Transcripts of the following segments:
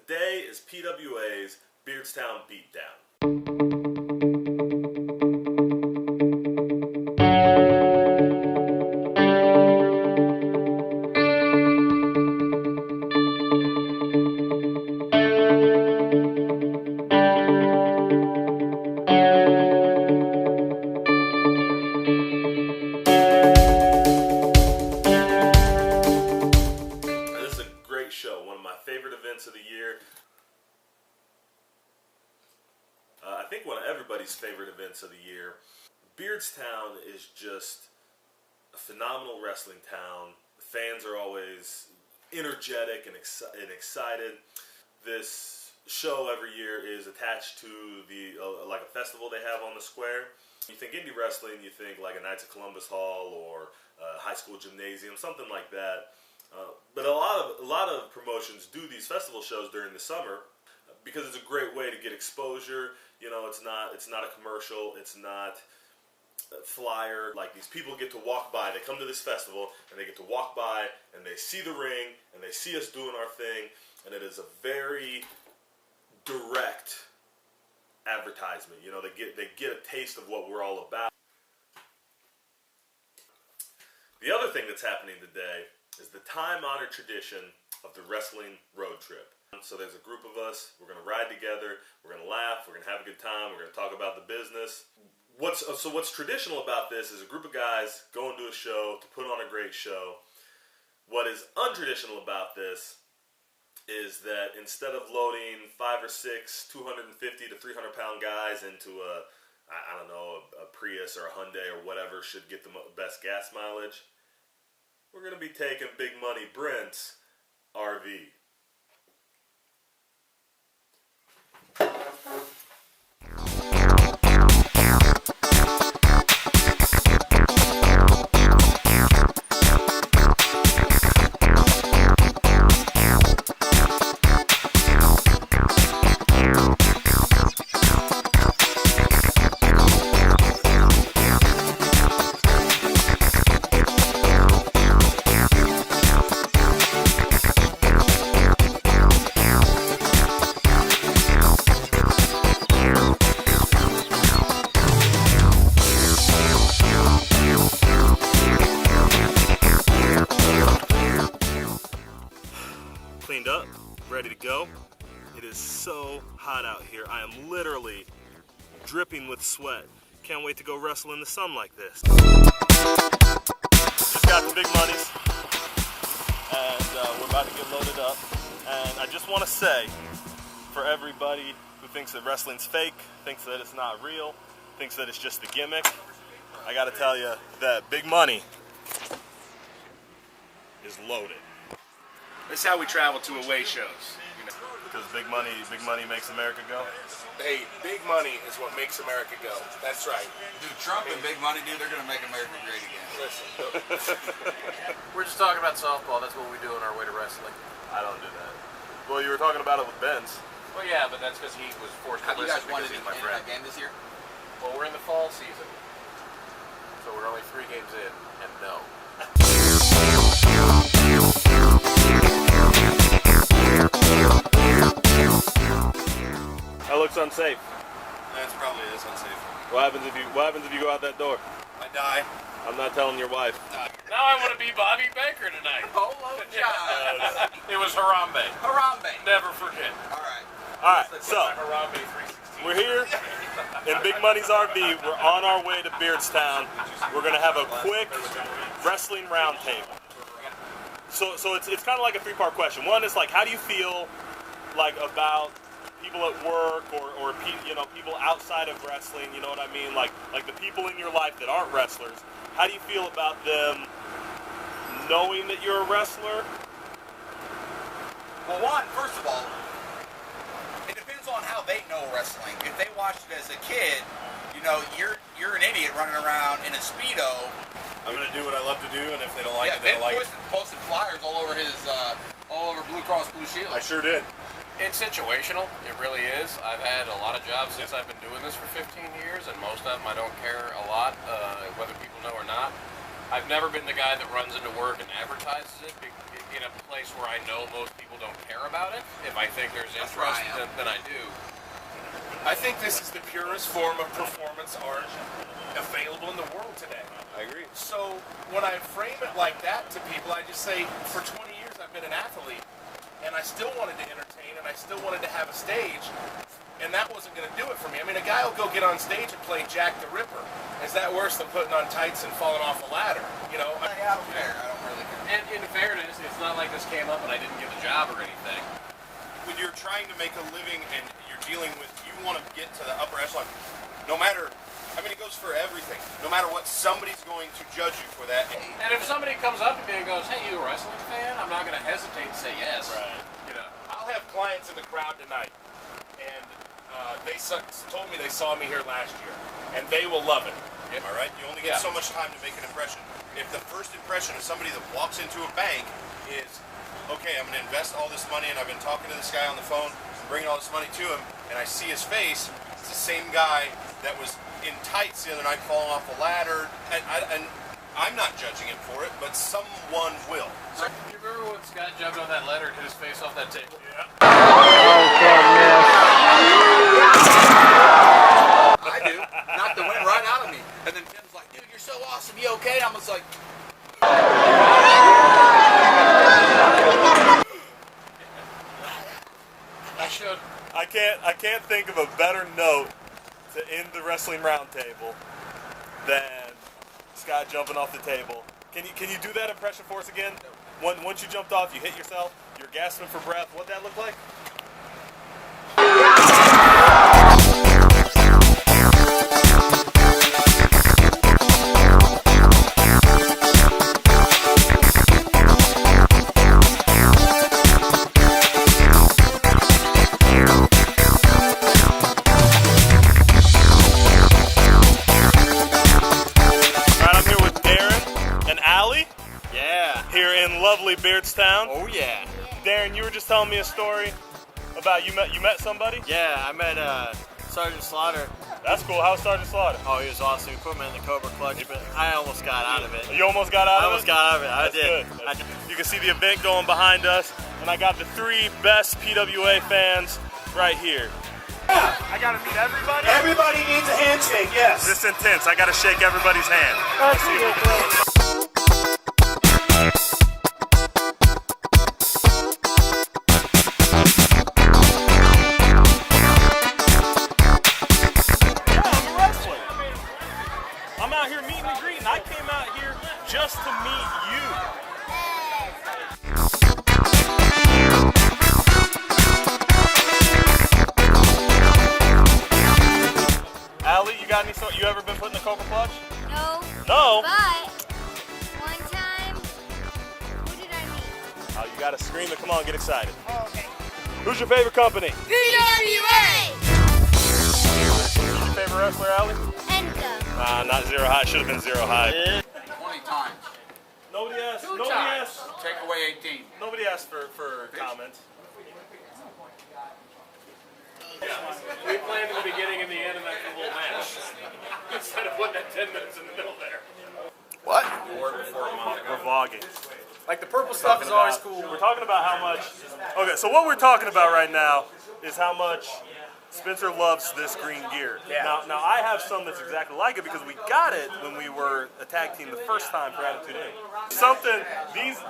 today is PWA's Beardstown Beatdown. Show, one of my favorite events of the year. I think one of everybody's favorite events of the year. Beardstown is just a phenomenal wrestling town. The fans are always energetic and excited. This show every year is attached to the like a festival they have on the square. You think indie wrestling, you think like a Knights of Columbus Hall or a high school gymnasium, something like that. But a lot of promotions do these festival shows during the summer because it's a great way to get exposure. You know, it's not a commercial, it's not a flyer. Like, these people get to walk by. They come to this festival and they get to walk by and they see the ring and they see us doing our thing, and it is a very direct advertisement. You know, they get a taste of what we're all about. The other thing that's happening today is the time-honored tradition of the wrestling road trip. So there's a group of us, we're going to ride together, we're going to laugh, we're going to have a good time, we're going to talk about the business. What's traditional about this is a group of guys going to a show to put on a great show. What is untraditional about this is that instead of loading 5 or 6 250 to 300 pound guys into a Prius or a Hyundai or whatever should get the best gas mileage, we're going to be taking Big Money Brent's RV. Cleaned up, ready to go. It is so hot out here. I am literally dripping with sweat. Can't wait to go wrestle in the sun like this. Just got the big monies, and we're about to get loaded up. And I just want to say, for everybody who thinks that wrestling's fake, thinks that it's not real, thinks that it's just a gimmick, I got to tell you that Big Money is loaded. This is how we travel to away shows. Because big money makes America go. Hey, big money is what makes America go. That's right. Dude, Trump and big money, dude, they're gonna make America great again. Listen. We're just talking about softball. That's what we do on our way to wrestling. I don't do that. Well, you were talking about it with Benz. Well, yeah, but that's because he was forced to Have you listen guys won because it he's my in friend. a game this year? Well, we're in the fall season, so we're only 3 games in, and no. That looks unsafe. That's probably unsafe. What happens if you go out that door? I die. I'm not telling your wife. Now I want to be Bobby Baker tonight. Polo John. It was Harambe. Harambe. Never forget. All right. All right, so Harambe 316. we're here in Big Money's RV. We're on our way to Beardstown. We're gonna have a quick wrestling roundtable. So it's kind of like a 3-part question. One is like, how do you feel like about people at work or people outside of wrestling? You know what I mean? Like the people in your life that aren't wrestlers. How do you feel about them knowing that you're a wrestler? Well, first of all, it depends on how they know wrestling. If they watched it as a kid, you know, you're an idiot running around in a Speedo. I'm gonna do what I love to do, and if they don't like it, Ben they don't like it. posted flyers all over all over Blue Cross Blue Shield. I sure did. It's situational. It really is. I've had a lot of jobs since I've been doing this for 15 years, and most of them I don't care a lot whether people know or not. I've never been the guy that runs into work and advertises it in a place where I know most people don't care about it. If I think there's interest, then I do. I think this is the purest form of performance art available in the world today. I agree. So when I frame it like that to people, I just say, for 20 years I've been an athlete, and I still wanted to entertain, and I still wanted to have a stage, and that wasn't going to do it for me. I mean, a guy will go get on stage and play Jack the Ripper. Is that worse than putting on tights and falling off a ladder? You know? I don't care. I don't really care. And in fairness, it's not like this came up and I didn't get the job or anything. When you're trying to make a living and you're dealing with, you want to get to the upper echelon, no matter, I mean, it goes for everything. No matter what, somebody's going to judge you for that. And if somebody comes up to me and goes, "Hey, you a wrestling fan?" I'm not going to hesitate to say yes. Right. You know. I'll have clients in the crowd tonight, and they told me they saw me here last year, and they will love it. All right? You only get so much time to make an impression. If the first impression of somebody that walks into a bank is, okay, I'm going to invest all this money, and I've been talking to this guy on the phone, bringing all this money to him, and I see his face, it's the same guy that was in tights the other night falling off a ladder, and I'm not judging him for it, but someone will. Do you remember when Scott jumped on that ladder and hit his face off that table? Yeah. I do. Knocked the wind right out of me. And then Tim's like, "Dude, you're so awesome. You okay?" And I was like, I can't think of a better note to end the wrestling roundtable than Scott jumping off the table. Can you do that impression for us again? Once you jumped off, you hit yourself. You're gasping for breath. What'd that look like? Here in lovely Beardstown. Oh yeah. Darren, you were just telling me a story about you met somebody? Yeah, I met Sergeant Slaughter. That's cool. How's Sergeant Slaughter? Oh, he was awesome. He put me in the Cobra Clutch, but I almost got out of it. You almost got out of it? I almost got out of it. I did. Good. You can see the event going behind us, and I got the 3 best PWA fans right here. I gotta meet everybody. Everybody needs a handshake, yes. This is intense. I gotta shake everybody's hand. Let's see what I'm out here meeting and greeting. I came out here just to meet you. Allie, you ever been put in the Cobra Clutch? No. No? But one time, who did I meet? Oh, you gotta scream it. Come on, get excited. Oh, okay. Who's your favorite company? PWA! Who's your favorite wrestler, Allie? Enka. Not Zero High. Should have been Zero High. 20 times. Nobody asked. Two Nobody times. asked. Take away 18. Nobody asked for comments. We planned the beginning and the end, and that's the whole match. Instead of putting that 10 minutes in the middle there. What? We're vlogging. Like the purple stuff is always cool. We're talking about how much. Okay, so what we're talking about right now is how much Spencer loves this green gear. Yeah. Now I have some that's exactly like it because we got it when we were a tag team the first time for Attitude Inc.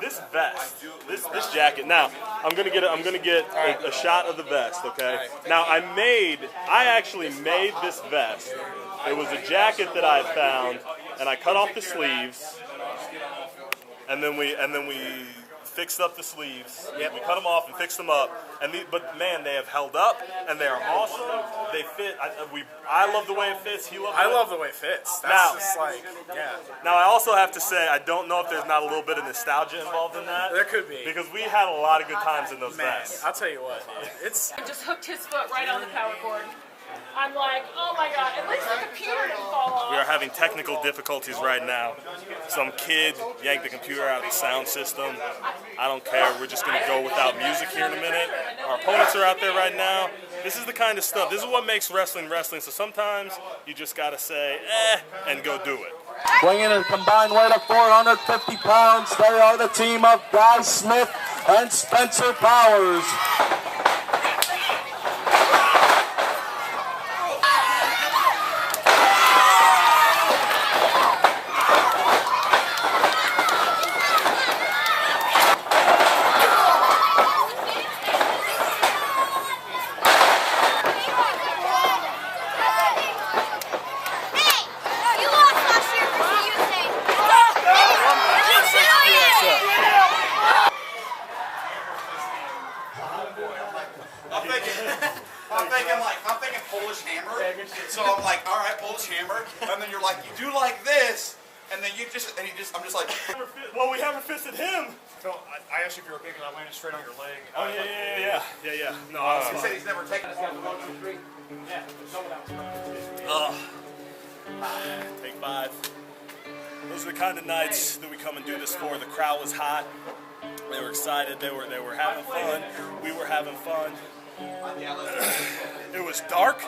This vest, this jacket. Now I'm gonna get a shot of the vest. Okay. Now I actually made this vest. It was a jacket that I found, and I cut off the sleeves, and then we fixed up the sleeves. Yeah, we cut them off and fixed them up. But man, they have held up, and they are awesome. They fit. I love the way it fits. I love the way it fits. That's Now- just like, yeah. Now I also have to say I don't know if there's not a little bit of nostalgia involved in that. There could be. Because we had a lot of good times in those Man, vests. I'll tell you what, man. It's Just hooked his foot right on the power cord. I'm like, oh my god, at least the computer didn't fall off. We are having technical difficulties right now. Some kid yanked the computer out of the sound system. I don't care. We're just going to go without music here in a minute. Our opponents are out there right now. This is the kind of stuff. This is what makes wrestling wrestling. So sometimes you just got to say, and go do it. Weighing a combined weight of 450 pounds, they are the team of Guy Smith and Spencer Powers. I'm thinking Polish hammer. So I'm like, all right, Polish hammer. And then you're like, you do like this, and then I'm just like. Well, we haven't fisted him. Phil, I asked you if you were big, and I landed straight on your leg. Oh yeah. No, He said he's never taken it. Take 5. Those are the kind of nights that we come and do this for. The crowd was hot. They were excited. They were having fun. We were having fun. It was dark.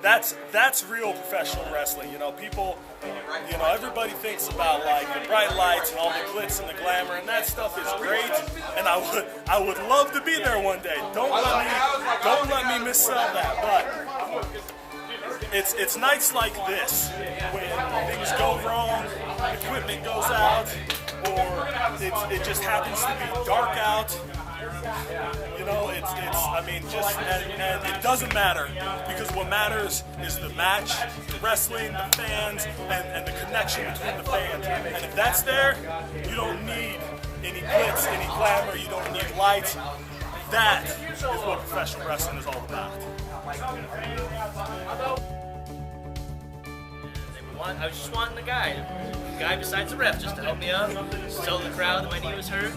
That's real professional wrestling. You know, people, you know, everybody thinks about like the bright lights and all the glitz and the glamour, and that stuff is great. And I would love to be there one day. Don't let me missell that. But it's nights like this when things go wrong, equipment goes out, or it just happens to be dark out. You know, and it doesn't matter, because what matters is the match, the wrestling, the fans, and the connection between the fans. And if that's there, you don't need any glitz, any glamour, you don't need lights. That is what professional wrestling is all about. I was just wanting a guy besides the ref, just to help me out, just tell the crowd that my knee was hurt.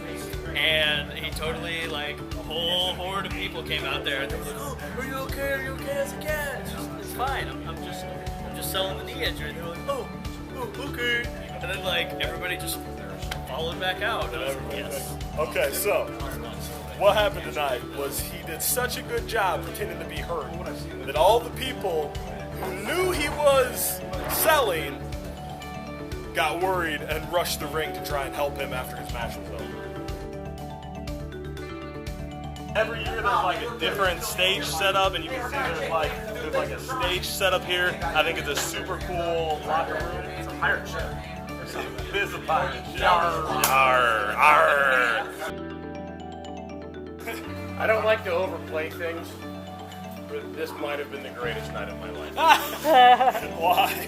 And he totally, like, a whole horde of people came out there and they were like, oh, are you okay? Are you okay? I was like, yeah, it's fine. I'm just selling the knee injury. And they were like, oh, okay. And then, like, everybody just followed back out. And I was like, yes. Okay, so what happened tonight was he did such a good job pretending to be hurt that all the people who knew he was selling got worried and rushed the ring to try and help him after his match was over. Every year there's like a different stage setup, and you can see there's like a stage setup here. I think it's a super cool locker room. It's a pirate ship. It is a pirate ship. Arr, arr. I don't like to overplay things, but this might have been the greatest night of my life. Why?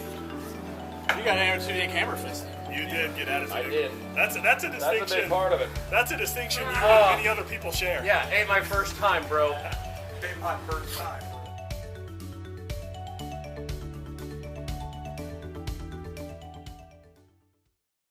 You got attitude camera fist. You did get attitude. I did. That's a distinction. That's a big part of it. That's a distinction you and many other people share. Yeah, ain't my first time, bro. Ain't my first time.